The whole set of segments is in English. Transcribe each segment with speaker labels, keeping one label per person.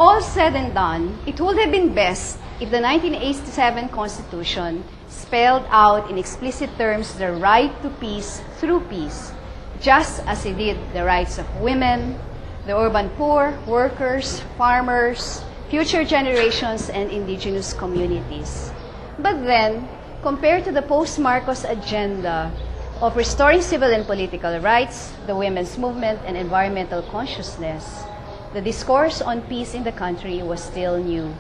Speaker 1: all said and done, it would have been best if the 1987 Constitution spelled out in explicit terms the right to peace through peace, just as it did the rights of women, the urban poor, workers, farmers, future generations, and indigenous communities. But then, compared to the post-Marcos agenda of restoring civil and political rights, the women's movement, and environmental consciousness, the discourse on peace in the country was still new.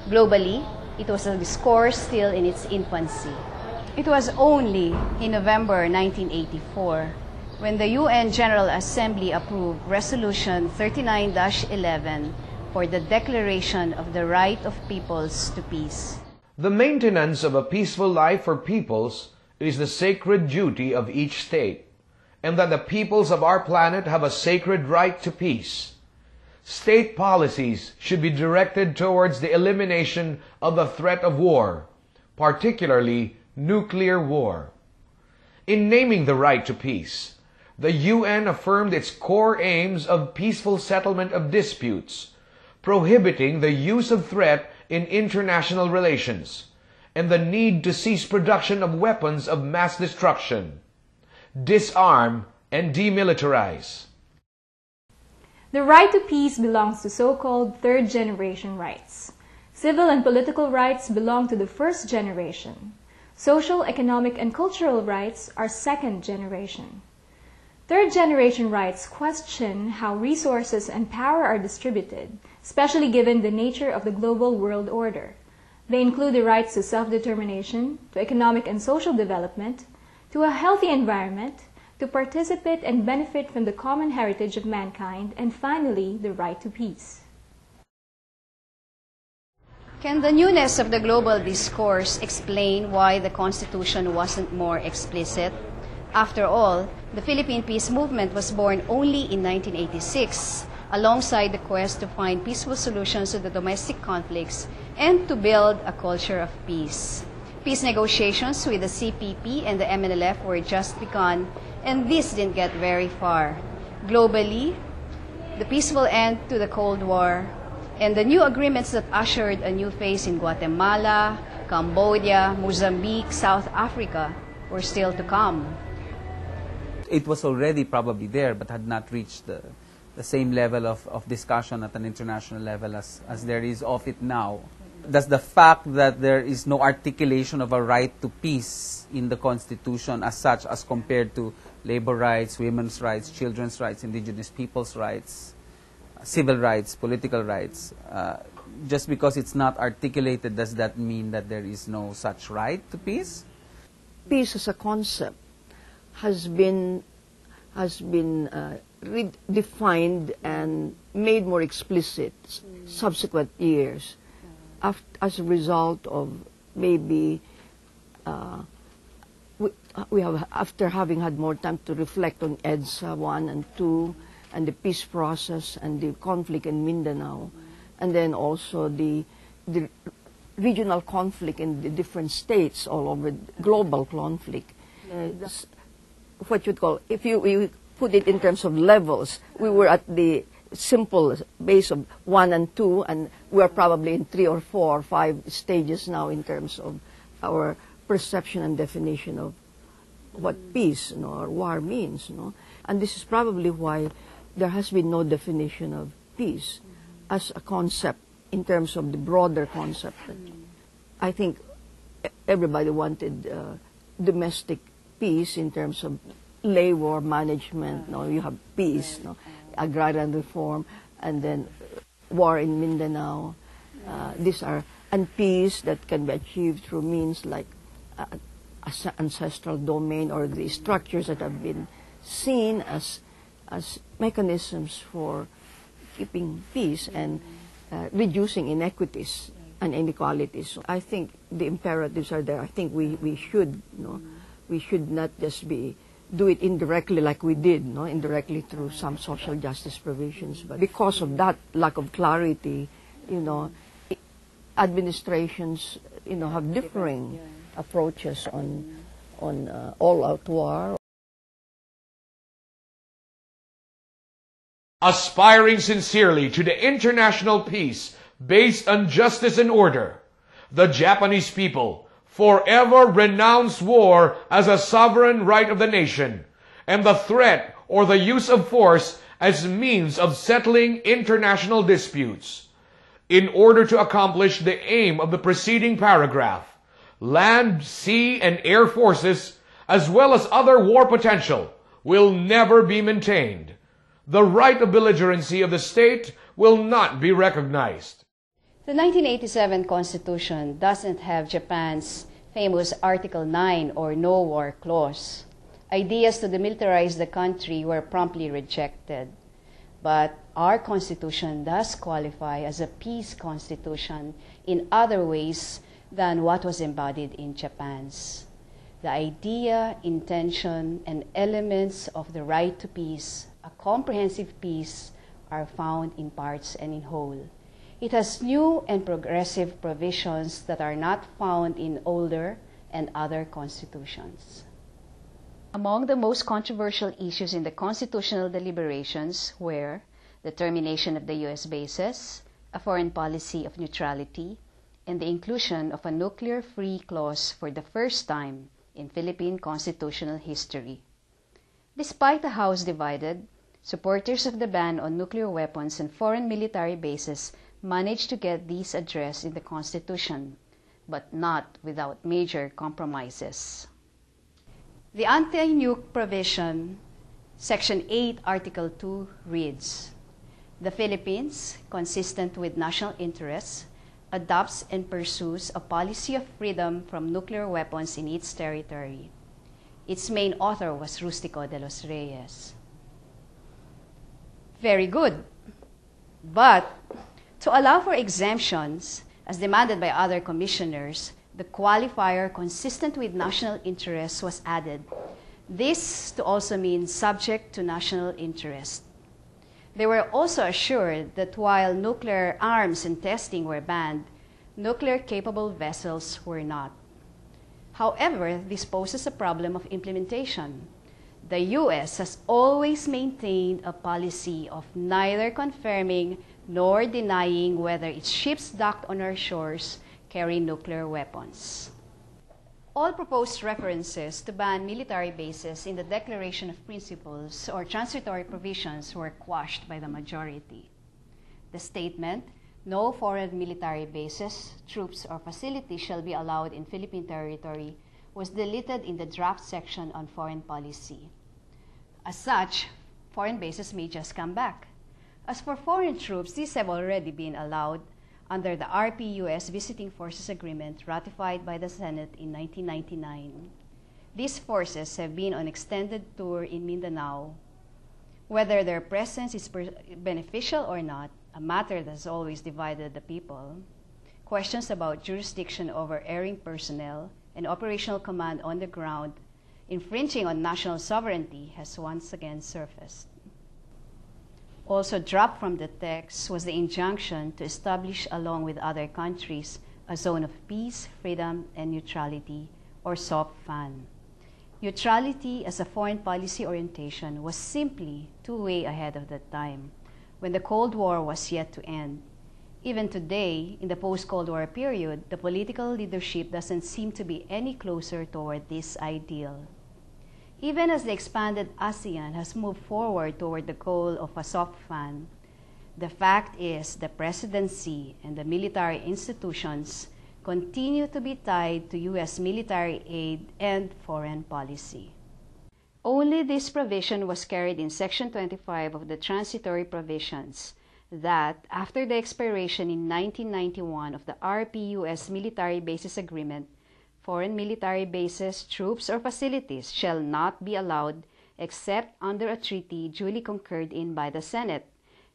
Speaker 1: Globally, it was a discourse still in its infancy. It was only in November 1984 when the UN General Assembly approved Resolution 39-11 for the declaration of the right of peoples to peace.
Speaker 2: The maintenance of a peaceful life for peoples is the sacred duty of each state, and that the peoples of our planet have a sacred right to peace. State policies should be directed towards the elimination of the threat of war, particularly nuclear war. In naming the right to peace, the UN affirmed its core aims of peaceful settlement of disputes, prohibiting the use of threat in international relations, and the need to cease production of weapons of mass destruction, disarm, and demilitarize.
Speaker 3: The right to peace belongs to so-called third-generation rights. Civil and political rights belong to the first generation. Social, economic, and cultural rights are second generation. Third-generation rights question how resources and power are distributed, especially given the nature of the global world order. They include the rights to self-determination, to economic and social development, to a healthy environment, to participate and benefit from the common heritage of mankind, and finally, the right to peace.
Speaker 1: Can the newness of the global discourse explain why the Constitution wasn't more explicit? After all, the Philippine peace movement was born only in 1986, alongside the quest to find peaceful solutions to the domestic conflicts and to build a culture of peace. Peace negotiations with the CPP and the MNLF were just begun, and this didn't get very far. Globally, the peaceful end to the Cold War and the new agreements that ushered a new phase in Guatemala, Cambodia, Mozambique, South Africa were still to come.
Speaker 4: It was already probably there, but had not reached the same level of discussion at an international level as there is of it now. Does the fact that there is no articulation of a right to peace in the Constitution as such, as compared to labor rights, women's rights, children's rights, indigenous people's rights, civil rights, political rights, just because it's not articulated, does that mean that there is no such right to peace?
Speaker 5: Peace as a concept has been redefined and made more explicit subsequent years as a result of maybe we have, after having had more time to reflect on EDSA 1 and 2 and the peace process and the conflict in Mindanao, and then also the regional conflict in the different states all over, global conflict. What you'd call, if you put it in terms of levels, we were at the simple base of 1 and 2, and we're probably in 3 or 4 or 5 stages now in terms of our perception and definition of what peace, or war means, And this is probably why there has been no definition of peace as a concept in terms of the broader concept. I think everybody wanted domestic peace in terms of labor management. You have peace, agrarian reform, and then war in Mindanao. These are, and peace that can be achieved through means like ancestral domain, or the structures that have been seen as mechanisms for keeping peace and reducing inequities and inequalities. So I think the imperatives are there. I think we should, we should not just do it indirectly like we did, indirectly through some social justice provisions. But because of that lack of clarity, administrations, have differing approaches on all-out war.
Speaker 2: aspiring sincerely to the international peace based on justice and order, the Japanese people forever renounce war as a sovereign right of the nation, and the threat or the use of force as means of settling international disputes. In order to accomplish the aim of the preceding paragraph, land, sea, and air forces, as well as other war potential, will never be maintained. The right of belligerency of the state will not be recognized.
Speaker 1: The 1987 Constitution doesn't have Japan's famous Article 9 or No War Clause. Ideas to demilitarize the country were promptly rejected. But our Constitution does qualify as a peace constitution in other ways than what was embodied in Japan's. The idea, intention, and elements of the right to peace, a comprehensive peace, are found in parts and in whole. It has new and progressive provisions that are not found in older and other constitutions. Among the most controversial issues in the constitutional deliberations were the termination of the U.S. bases, a foreign policy of neutrality, and the inclusion of a nuclear-free clause for the first time in Philippine constitutional history. Despite the House divided, supporters of the ban on nuclear weapons and foreign military bases managed to get these addressed in the Constitution, but not without major compromises. The anti-nuke provision, Section 8, Article 2, reads, "The Philippines, consistent with national interests, adopts and pursues a policy of freedom from nuclear weapons in its territory." Its main author was Rustico de los Reyes. Very good. But to allow for exemptions, as demanded by other commissioners, the qualifier consistent with national interests was added. This to also mean subject to national interest. They were also assured that while nuclear arms and testing were banned, nuclear-capable vessels were not. However, this poses a problem of implementation. The U.S. has always maintained a policy of neither confirming nor denying whether its ships docked on our shores carry nuclear weapons. All proposed references to ban military bases in the Declaration of Principles or transitory provisions were quashed by the majority. The statement, "No foreign military bases, troops, or facilities shall be allowed in Philippine territory," was deleted in the draft section on foreign policy. As such, foreign bases may just come back. As for foreign troops, these have already been allowed under the RP-US Visiting Forces Agreement ratified by the Senate in 1999. These forces have been on extended tour in Mindanao. Whether their presence is beneficial or not, a matter that has always divided the people, questions about jurisdiction over erring personnel and operational command on the ground, infringing on national sovereignty, has once again surfaced. Also dropped from the text was the injunction to establish, along with other countries, a zone of peace, freedom, and neutrality, or SOPFAN. Neutrality as a foreign policy orientation was simply too way ahead of that time, when the Cold War was yet to end. Even today, in the post-Cold War period, the political leadership doesn't seem to be any closer toward this ideal. Even as the expanded ASEAN has moved forward toward the goal of a SOPFAN, the fact is the presidency and the military institutions continue to be tied to U.S. military aid and foreign policy. Only this provision was carried in Section 25 of the transitory provisions that, after the expiration in 1991 of the RP-US Military Bases Agreement, foreign military bases, troops, or facilities shall not be allowed except under a treaty duly concurred in by the Senate,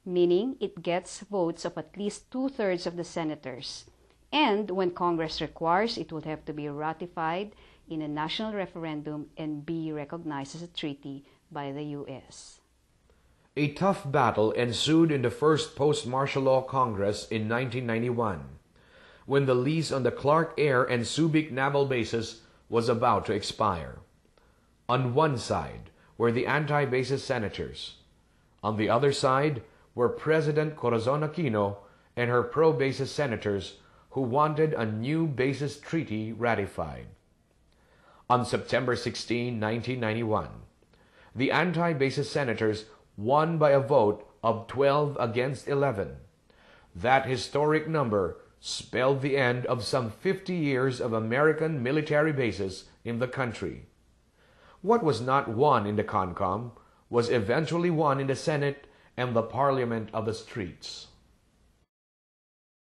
Speaker 1: meaning it gets votes of at least 2/3 of the senators. And when Congress requires, it will have to be ratified in a national referendum and be recognized as a treaty by the U.S.
Speaker 2: A tough battle ensued in the first post-martial law Congress in 1991, when the lease on the Clark Air and Subic naval bases was about to expire. On one side were the anti-bases senators. On the other side were President Corazon Aquino and her pro-basis senators who wanted a new basis treaty ratified. On September 16, 1991, the anti-basis senators won by a vote of 12 against 11. That historic number spelled the end of some 50 years of American military bases in the country. What was not won in the CONCOM was eventually won in the Senate and the Parliament of the Streets.